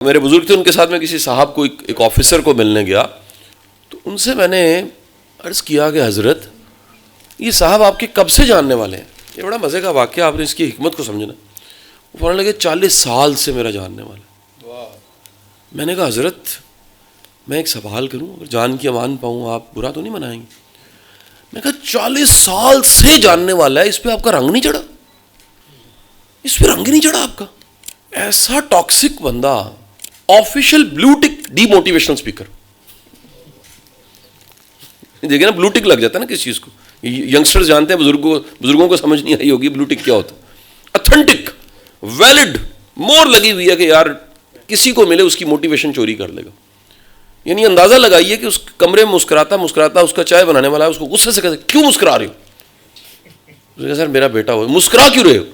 میرے بزرگ تھے، ان کے ساتھ میں کسی صاحب کو ایک آفیسر کو ملنے گیا تو ان سے میں نے عرض کیا کہ حضرت یہ صاحب آپ کے کب سے جاننے والے ہیں؟ یہ بڑا مزے کا واقعہ، آپ نے اس کی حکمت کو سمجھنا۔ وہ فوراً لگے 40 سال سے میرا جاننے والا۔ میں نے کہا حضرت میں ایک سوال کروں، اگر جان کی امان پاؤں آپ برا تو نہیں منائیں گے؟ میں کہا 40 سال سے جاننے والا ہے، اس پہ آپ کا رنگ نہیں چڑھا؟ اس پہ رنگ نہیں چڑھا آپ کا؟ ایسا ٹاکسک بندہ، آفیشیل بلو ٹک ڈی موٹیویشنل اسپیکر۔ دیکھیں نا، بلو ٹک لگ جاتا ہے نا کسی چیز کو۔ ینگسٹرز جانتے ہیں، بزرگوں کو سمجھ نہیں آئی ہوگی بلو ٹک کیا ہوتا ہے۔ اتھینٹک، ویلڈ، مور لگی ہوئی ہے کہ یار کسی کو ملے اس کی موٹیویشن چوری کر لے گا۔ یعنی اندازہ لگائیے کہ اس کمرے میں مسکراتا اس کا چائے بنانے والا ہے، اس کو غصے سے کہتے کیوں مسکرا رہے ہو؟ اس نے کہا سر میرا بیٹا ہوا ہے۔ مسکرا کیوں رہے ہو؟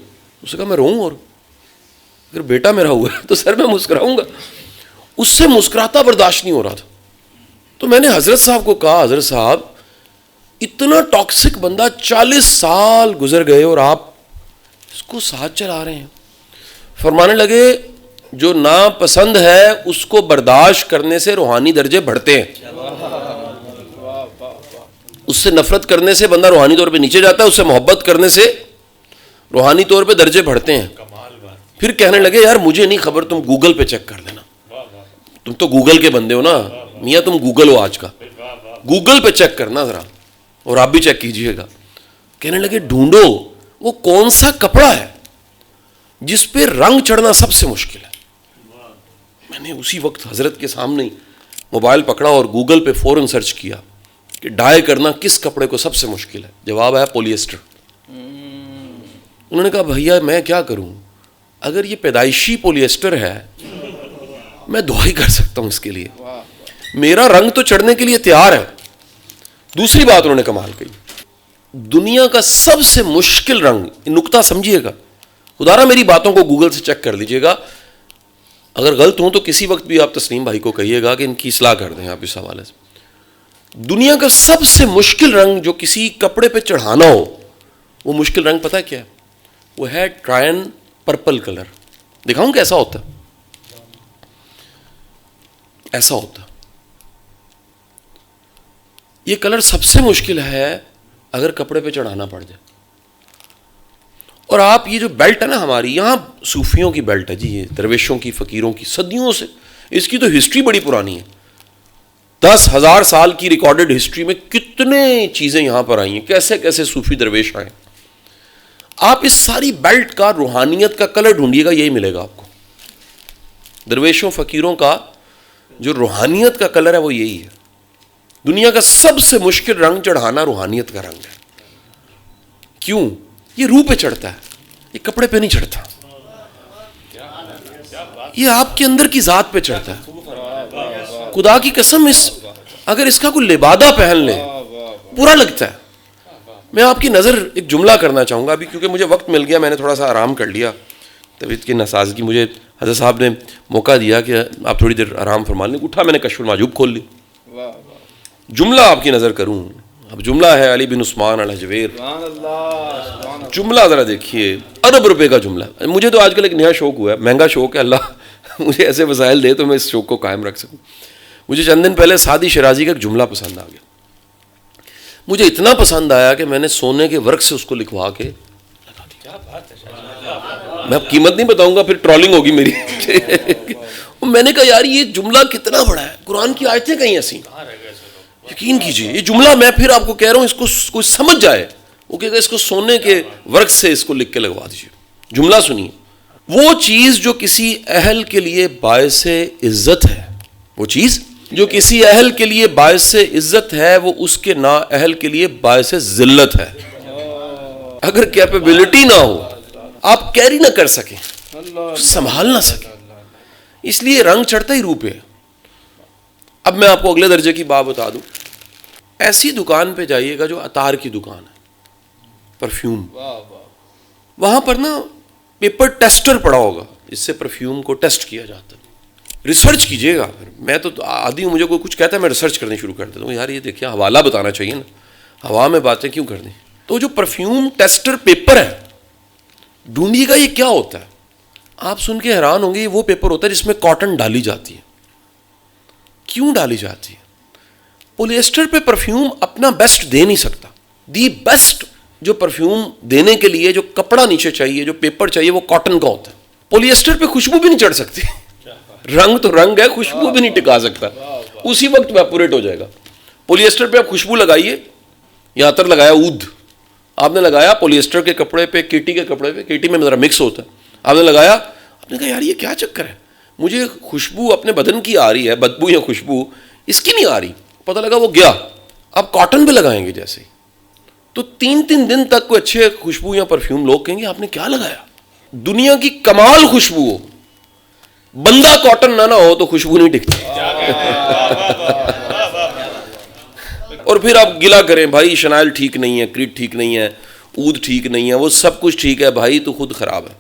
اس نے کہا میں روؤں، اور اگر بیٹا میرا ہوا ہے تو سر میں مسکراؤں گا۔ اس سے مسکراتا برداشت نہیں ہو رہا تھا۔ تو میں نے حضرت صاحب کو کہا حضرت صاحب اتنا ٹاکسک بندہ 40 سال گزر گئے اور آپ اس کو ساتھ چلا رہے ہیں۔ فرمانے لگے جو ناپسند ہے اس کو برداشت کرنے سے روحانی درجے بڑھتے ہیں، اس سے نفرت کرنے سے بندہ روحانی طور پہ نیچے جاتا ہے، اس سے محبت کرنے سے روحانی طور پہ درجے بڑھتے ہیں۔ پھر کہنے لگے یار مجھے نہیں خبر، تم گوگل پہ چیک کر لینا، تم تو گوگل کے بندے ہو نا میاں، تم گوگل ہو آج کا، گوگل پہ چیک کرنا ذرا، اور آپ بھی چیک کیجئے گا۔ کہنے لگے ڈھونڈو وہ کون سا کپڑا ہے جس پہ رنگ چڑھنا سب سے مشکل ہے۔ میں نے اسی وقت حضرت کے سامنے ہی موبائل پکڑا اور گوگل پہ فوراً سرچ کیا کہ ڈائی کرنا کس کپڑے کو سب سے مشکل ہے۔ جواب آیا پولیسٹر۔ انہوں نے کہا بھیا میں کیا کروں، اگر یہ پیدائشی پولیسٹر ہے میں دعائی کر سکتا ہوں اس کے لیے، میرا رنگ تو چڑھنے کے لیے تیار ہے۔ دوسری بات انہوں نے کمال کہی، دنیا کا سب سے مشکل رنگ، نقطہ سمجھیے گا، خدا را میری باتوں کو گوگل سے چیک کر لیجئے گا، اگر غلط ہوں تو کسی وقت بھی آپ تسلیم بھائی کو کہیے گا کہ ان کی اصلاح کر دیں آپ اس حوالے سے۔ دنیا کا سب سے مشکل رنگ جو کسی کپڑے پہ چڑھانا ہو، وہ مشکل رنگ پتہ کیا ہے؟ وہ ہے ٹرائن پرپل کلر۔ دکھاؤں کیسا ہوتا ہے؟ ایسا ہوتا ہے۔ یہ کلر سب سے مشکل ہے اگر کپڑے پہ چڑھانا پڑ جائے۔ اور آپ یہ جو بیلٹ ہے نا ہماری یہاں، صوفیوں کی بیلٹ ہے جی، یہ درویشوں کی، فقیروں کی، صدیوں سے، اس کی تو ہسٹری بڑی پرانی ہے۔ 10,000 سال کی ریکارڈڈ ہسٹری میں کتنے چیزیں یہاں پر آئی ہیں، کیسے کیسے صوفی درویش آئے۔ آپ اس ساری بیلٹ کا روحانیت کا کلر ڈھونڈیے گا، یہی ملے گا آپ کو۔ درویشوں فقیروں کا جو روحانیت کا کلر ہے وہ یہی ہے۔ دنیا کا سب سے مشکل رنگ چڑھانا روحانیت کا رنگ ہے۔ کیوں؟ یہ روح پہ چڑھتا ہے، یہ کپڑے پہ نہیں چڑھتا، یہ آپ کے اندر کی ذات پہ چڑھتا ہے۔ خدا کی قسم اگر اس کا کوئی لبادہ پہن لے برا لگتا ہے۔ میں آپ کی نظر ایک جملہ کرنا چاہوں گا ابھی، کیونکہ مجھے وقت مل گیا، میں نے تھوڑا سا آرام کر لیا، طبیعت کی ناسازگی، مجھے حضرت صاحب نے موقع دیا کہ آپ تھوڑی دیر آرام فرما لیں، اٹھا میں نے کشف المحجوب کھول لی، جملہ آپ کی نظر کروں۔ اب جملہ ہے علی بن عثمان الحجویر، جملہ ذرا دیکھیے، ارب روپے کا جملہ۔ مجھے تو آج کل ایک نیا شوق ہوا ہے، مہنگا شوق ہے، اللہ مجھے ایسے وسائل دے تو میں اس شوق کو قائم رکھ سکوں۔ مجھے چند دن پہلے سعدی شیرازی کا ایک جملہ پسند آ گیا، مجھے اتنا پسند آیا کہ میں نے سونے کے ورق سے اس کو لکھوا کے لگا دیا۔ میں اب قیمت نہیں بتاؤں گا، پھر ٹرولنگ ہوگی میری۔ میں نے کہا یار یہ جملہ کتنا بڑا ہے، قرآن کی آیتیں کہیں ایسی، یقین کیجئے یہ جملہ میں پھر آپ کو کہہ رہا ہوں، اس کو کوئی سمجھ جائے وہ کہے گا اس کو سونے کے ورق سے اس کو لکھ کے لگوا دیجئے۔ جملہ سنیے، وہ چیز جو کسی اہل کے لیے باعث عزت ہے، وہ چیز جو کسی اہل کے لیے باعث عزت ہے، وہ اس کے نا اہل کے لیے باعث ذلت ہے۔ اگر کیپیبلٹی نہ ہو، آپ کیری نہ کر سکیں، سنبھال نہ سکیں، اس لیے رنگ چڑھتا ہی روح پہ۔ اب میں آپ کو اگلے درجے کی بات بتا دوں، ایسی دکان پہ جائیے گا جو عطار کی دکان ہے، پرفیوم، وہاں پر نا پیپر ٹیسٹر پڑا ہوگا، اس سے پرفیوم کو ٹیسٹ کیا جاتا ہے۔ ریسرچ کیجئے گا، میں تو عادی ہوں، مجھے کوئی کچھ کہتا ہے میں ریسرچ کرنی شروع کر دیتا ہوں، یار یہ دیکھیں حوالہ بتانا چاہیے نا، ہوا میں باتیں کیوں کرنی۔ تو جو پرفیوم ٹیسٹر پیپر ہے، ڈھونڈیے گا یہ کیا ہوتا ہے، آپ سن کے حیران ہوں گے یہ وہ پیپر ہوتا ہے جس میں کاٹن ڈالی جاتی ہے. کیوں ڈالی جاتی ہے؟ پولی ایسٹر پہ پرفیوم اپنا بیسٹ دے نہیں سکتا. دی بیسٹ جو پرفیوم دینے کے لیے جو کپڑا نیچے چاہیے, جو پیپر چاہیے, وہ کاٹن کا ہوتا ہے. پولی ایسٹر پہ خوشبو بھی نہیں چڑھ سکتی. رنگ تو رنگ ہے, خوشبو بھی نہیں ٹکا سکتا, اسی وقت ایپوریٹ ہو جائے گا. پولی ایسٹر پہ آپ خوشبو لگائیے, یا عطر لگایا عود, آپ نے لگایا پولی ایسٹر کے کپڑے پہ, کیٹی کے کپڑے پہ, کیٹی میں ذرا مکس ہوتا ہے, آپ نے لگایا, آپ نے کہا یار یہ کیا چکر ہے, مجھے خوشبو اپنے بدن کی آ رہی ہے, بدبو یا خوشبو اس کی نہیں آ رہی. پتہ لگا وہ گیا. آپ کاٹن پہ لگائیں گے جیسے ہی تو 3 دن تک کوئی اچھے خوشبو یا پرفیوم لوگ کہیں گے آپ نے کیا لگایا. دنیا کی کمال خوشبو ہو, بندہ کاٹن نہ ہو تو خوشبو نہیں ٹکتی. اور پھر آپ گلا کریں بھائی شنائل ٹھیک نہیں ہے, کریٹ ٹھیک نہیں ہے, عود ٹھیک نہیں ہے, وہ سب کچھ ٹھیک ہے بھائی, تو خود خراب ہے.